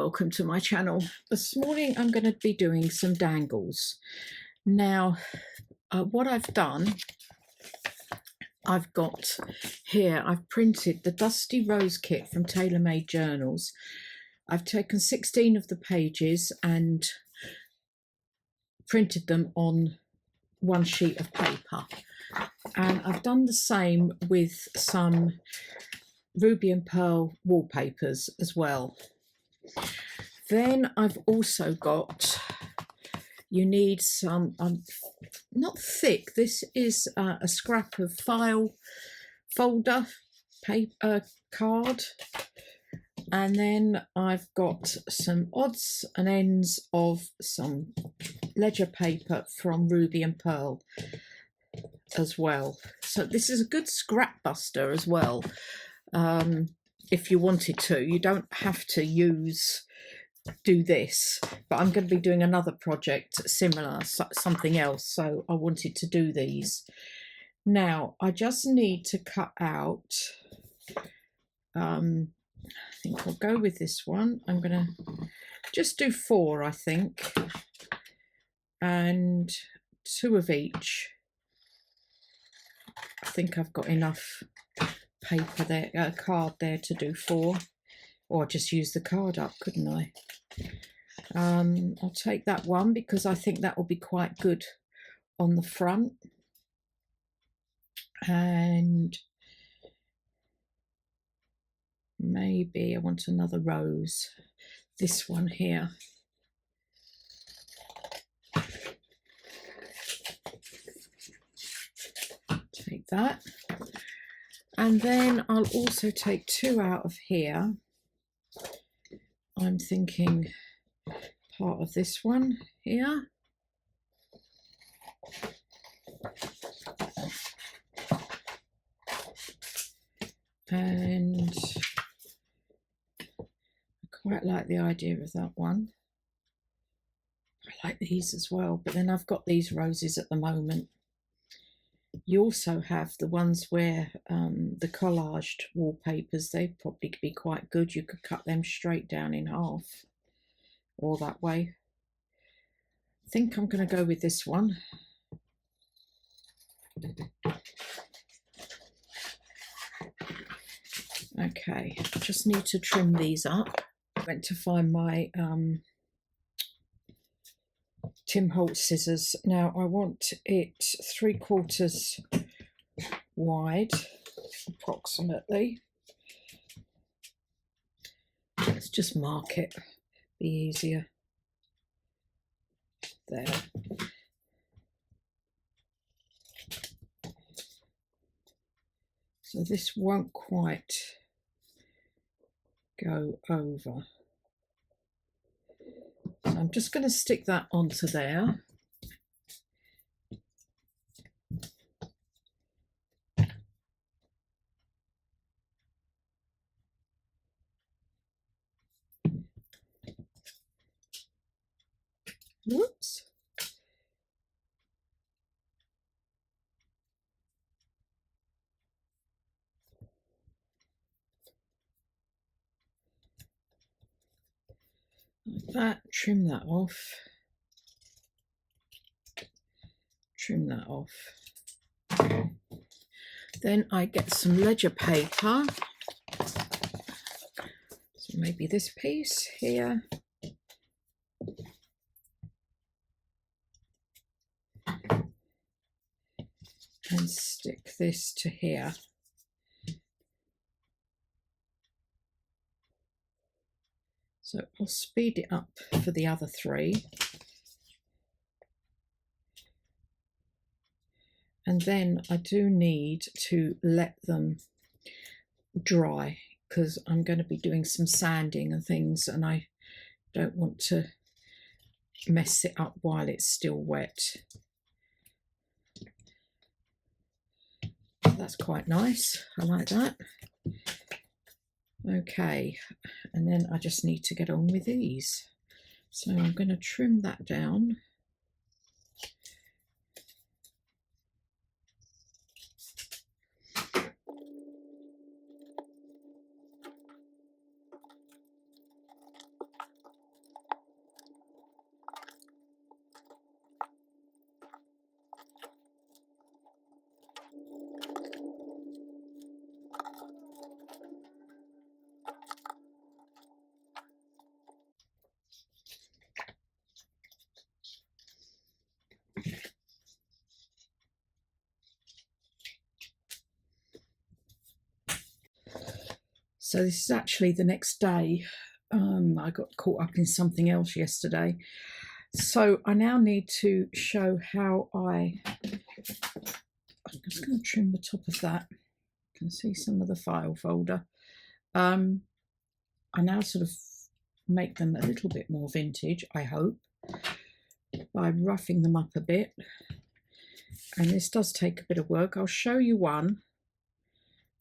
welcome to my channel. This morning I'm going to be doing some dangles. Now what I've done, I've got here, I've printed the Dusty Rose kit from Tailor-Made Journals. I've taken 16 of the pages and printed them on one sheet of paper, and I've done the same with some ruby and pearl wallpapers as well. Then I've also got, you need some, not thick, this is a scrap of file folder paper card, and then I've got some odds and ends of some ledger paper from Ruby and Pearl as well. So this is a good scrap buster as well. If you wanted to, you don't have to do this, but I'm going to be doing another project similar, something else, so I wanted to do these. Now I just need to cut out, I think I'll go with this one. I'm going to just do 4, I think, and 2 of each. I think I've got enough paper there, card there to do 4, or just use the card up, couldn't I? I'll take that one because I think that will be quite good on the front. And maybe I want another rose, this one here. Take that, and then I'll also take 2 out of here. I'm thinking part of this one here, and I quite like the idea of that one. I like these as well, but then I've got these roses at the moment. You also have the ones where the collaged wallpapers, they'd probably be quite good. You could cut them straight down in half or that way. I think I'm going to go with this one. Okay, just need to trim these up. I went to find my Tim Holtz scissors. Now I want it 3/4 wide, approximately. Let's just mark it, be easier. There. So this won't quite go over. So I'm just going to stick that onto there. Whoops. Like that, trim that off. Trim that off. Then I get some ledger paper. So maybe this piece here. And stick this to here. So I'll speed it up for the other 3. And then I do need to let them dry because I'm going to be doing some sanding and things, and I don't want to mess it up while it's still wet. That's quite nice. I like that. Okay, and then I just need to get on with these. So I'm going to trim that down. So this is actually the next day. I got caught up in something else yesterday. So I now need to show how I'm just going to trim the top of that. You can see some of the file folder. I now sort of make them a little bit more vintage, I hope, by roughing them up a bit. And this does take a bit of work. I'll show you one,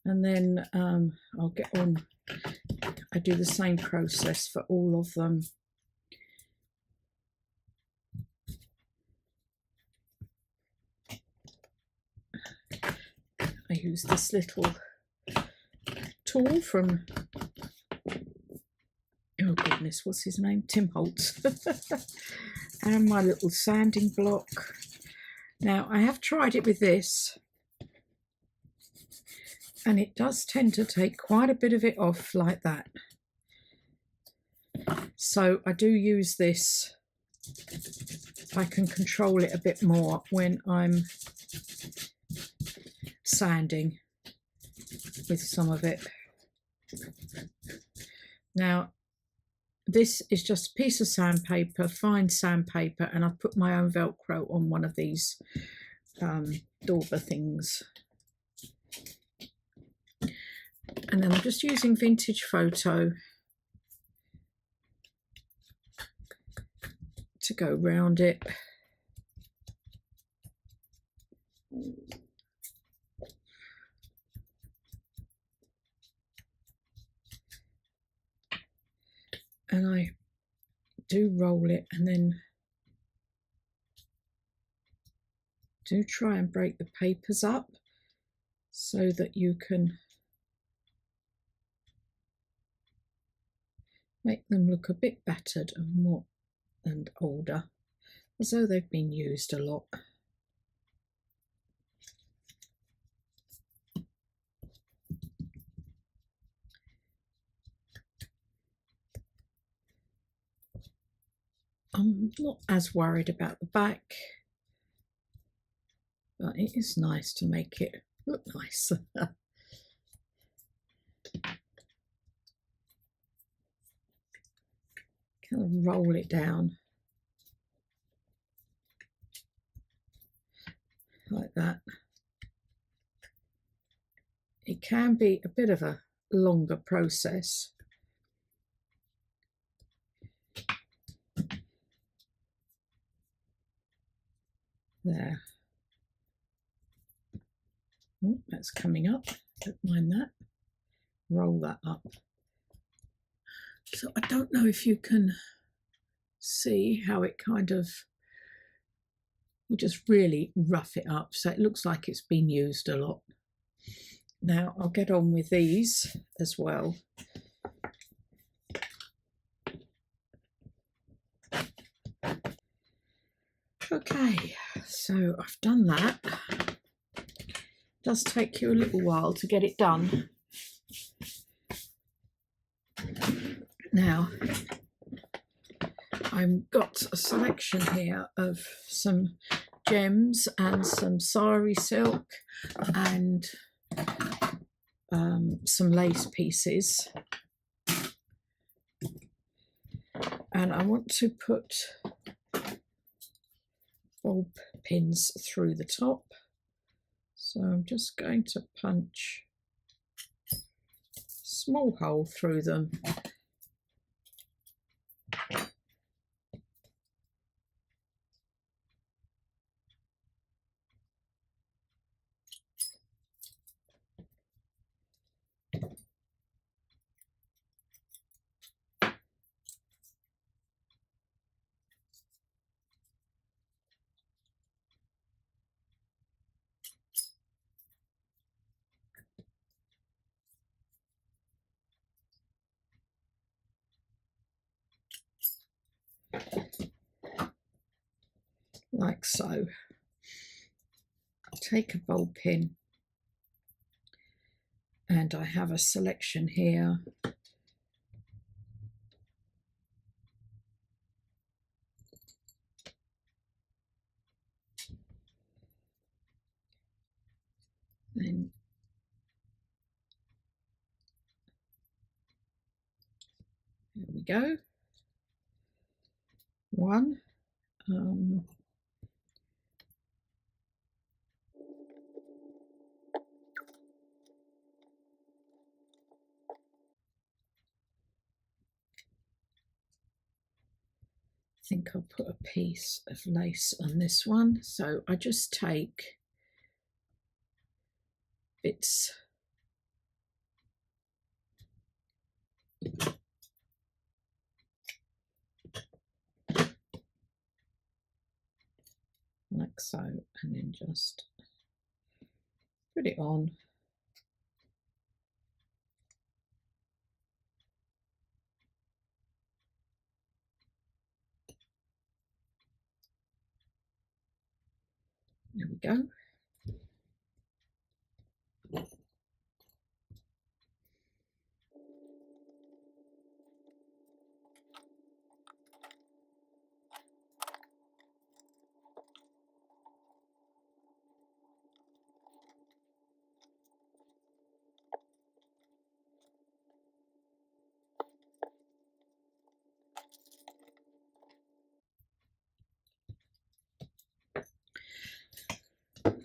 and then I'll get on. I do the same process for all of them. I use this little tool from, oh goodness, what's his name? Tim Holtz. And my little sanding block. Now, I have tried it with this, and it does tend to take quite a bit of it off like that. So I do use this. I can control it a bit more when I'm sanding with some of it. Now, this is just a piece of sandpaper, fine sandpaper, and I've put my own Velcro on one of these dauber things. And then I'm just using Vintage Photo to go round it. And I do roll it, and then do try and break the papers up so that you can make them look a bit battered and more and older, as though they've been used a lot. I'm not as worried about the back, but it is nice to make it look nice. Kind of roll it down like that. It can be a bit of a longer process. There. Oh, that's coming up. Don't mind that. Roll that up. So I don't know if you can see how it kind of, you just really rough it up so it looks like it's been used a lot. Now I'll get on with these as well. Okay, so I've done that. It does take you a little while to get it done. Now, I've got a selection here of some gems and some sari silk and some lace pieces. And I want to put bulb pins through the top. So I'm just going to punch a small hole through them. Like so. I'll take a bulb pin, and I have a selection here. Then go. One. I think I'll put a piece of lace on this one. So I just take bits like so, and then just put it on. There we go.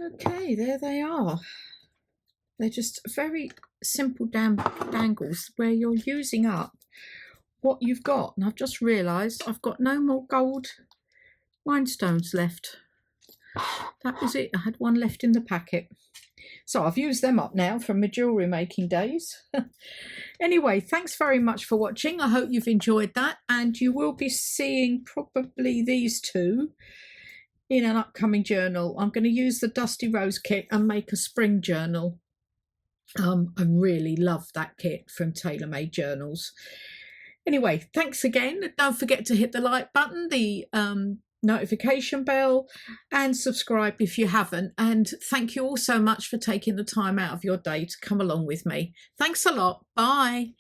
Okay, there they are. They're just very simple dangles where you're using up what you've got. And I've just realised I've got no more gold rhinestones left. That was it. I had one left in the packet. So I've used them up now from my jewellery making days. Anyway, thanks very much for watching. I hope you've enjoyed that, and you will be seeing probably these two in an upcoming journal. I'm going to use the Dusty Rose kit and make a spring journal. I really love that kit from TaylorMade Journals. Anyway, thanks again. Don't forget to hit the like button, the notification bell, and subscribe if you haven't. And thank you all so much for taking the time out of your day to come along with me. Thanks a lot. Bye.